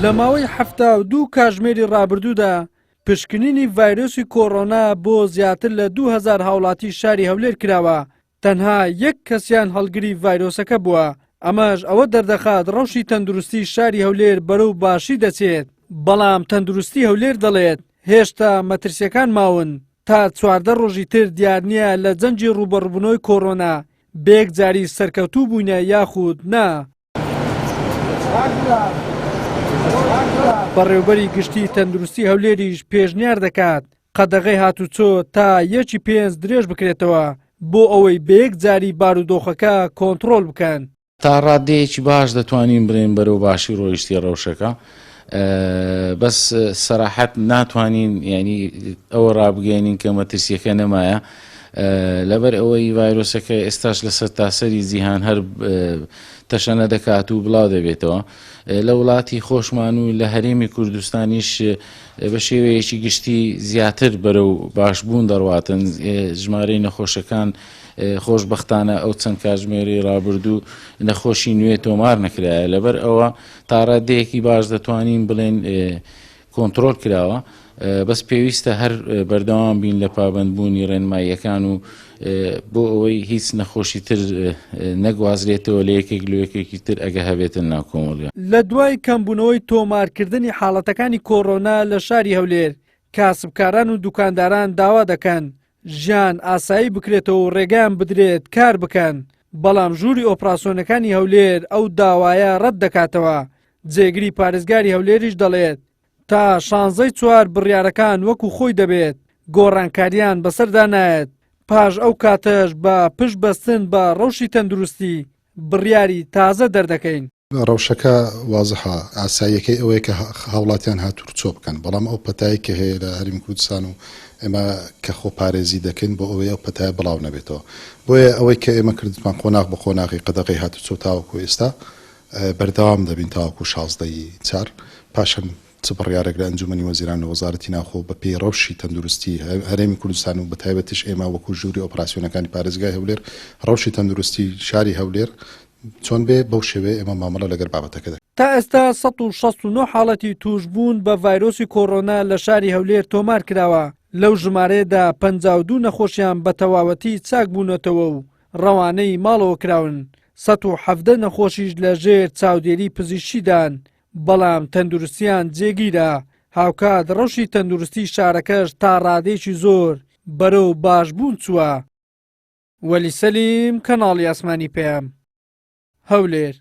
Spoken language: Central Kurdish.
لە ماوەی 72 کاتژمێری ڕابردوودا پشکنینی ڤایرۆسی کۆڕۆنا بۆ زیاتر لە 2000 هاوڵاتی شاری هەولێر کراوە. تەنها یەک کەسیان هەڵگری ڤایرۆسەکە بووە. ئەمەش ئەوە دەردەخات ڕەوشی تەندروستی شاری هەولێر بەرەو باشی دەچێت. بەڵام تەندروستی هەولێر دەڵێت هێشتا مەترسیەکان ماون. تا 14 ڕۆژی تر دیار نییە لە جەنجی ڕوبەڕبوونەوەی کۆڕۆنا بێک جاری سەرکەوتوو بووینە یاخود نا. بەڕێوەبەری گشتی تەندروستی هەولێریش پێشنیار دەکات قەدەغەی هاتوچۆ تا 1.5 درێژ بکرێتەوە بۆ ئەوەی بەیەک جاری بارودۆخەکە کۆنتڕۆل بکەن. تا ڕادەیەکی باش دەتوانین بڕێن بەرەو باشی ڕۆیشتی ڕەوشەکە. بەس سەراحەت ناتوانین ینی ئەوە ڕابگەێنین کە مەترسیەکە نەمایە لەبەر ئەوەی ڤایرۆسەکە ئێستاش لەسەر تاسەری جیهان هەر تەشەنە دەکات و بڵاو دەبێتەوە. لە وڵاتی خۆشمان و لە هەرێمی کوردستانیش بە شێوەیەکی گشتی زیاتر بەرەو باشبوون دەڕواتن. ژمارەی نەخۆشەکان خۆشبەختانە ئەو چەند کاتژمێری ڕابردوو نەخۆشی نوێ تۆمار نەکرایە. لەبەر ئەوە تا ڕادەیەکی باش دەتوانین بڵێن کۆنتڕۆل کراوە. بەس پێویستە هەر بەردەوام بین لە پابەندبوونی ڕێنماییەکان و بۆ ئەوەی هیچ نەخۆشی تر نەگوازرێتەوە لە یەکێک لە یەکێکی تر ئەگە هەبێتن ناو کۆمەڵگە. لە دوای کەمبوونەوەی تۆمارکردنی حاڵەتەکانی کۆڕۆنا لە شاری هەولێر کاسبکاران و دوکانداران داوا دەکەن ژیان ئاسایی بکرێتەوە و ڕێگەیان بدرێت کار بکەن. بەڵام ژووری ئۆپراسۆنەکانی هەولێر ئەو داوایە ڕەت دەکاتەوە. جێگری پارێزگاری هەولێریش دەڵێت تا 16 چوار بڕیارەکان وەکو خۆی دەبێت گۆڕانکاریان بەسەردا نایەت. پاش ئەو کاتەش بە پشت بەستن بە ڕەوشی تەندروستی بڕیاری تازە دەردەکەین. ڕەوشەکە وازەحە ئاساییەکەی ئەوەیە کە هاوڵاتیان هاتوور چۆ بکەن، بەڵام ئەو پەتایی کە هەیە لە هەرێمی کوردستان و ئێمە کە خۆ پارێزی دەکەین بۆ ئەوەی ئەو پەتایە بڵاو نەبێتەوە. بۆیە ئەوەی کە ئێمە کردمان قۆناغ بە قۆناغی قەدەغەی هاتوچۆ تاوەکو ئێستا بەردەوام دەبین تاوەکو 16ی چار پاشان چ بڕیارێک لە ئەنجومەنی وەزیران و وەزارەتی ناوخۆ بە پێی ڕەوشی تەندروستی هەرێمی کوردستان و بەتایبەتیش ئێمە وەکو ژووری ئۆپراسیۆنەکانی پارێزگای هەولێر ڕەوشی تەندروستی شاری هەولێر چۆن بێ بەو شێوەیە ئێمە مامەڵە لەگەر بابەتەکە دەکەین. تا ئێستا 169 حاڵەتی توشبوون بە ڤایرۆسی کۆڕۆنا لە شاری هەولێر تۆمار کراوە. لەو ژمارەیەدا 52 نەخۆشیان بە تەواوەتی چاک بوونەتەوە و ڕەوانەی ماڵەوە کراون. 117 نەخۆشیش لە ژێر چاودێری پزیشکیدان. بەڵام تەندروستیان جێگیرە. هاوکات ڕەوشی تەندروستی شارەکەش تا ڕادێکی زۆر بەرەو باشبوون چووە. وەلی سەلیم کەناڵی ئاسمانی پێم هەولێر.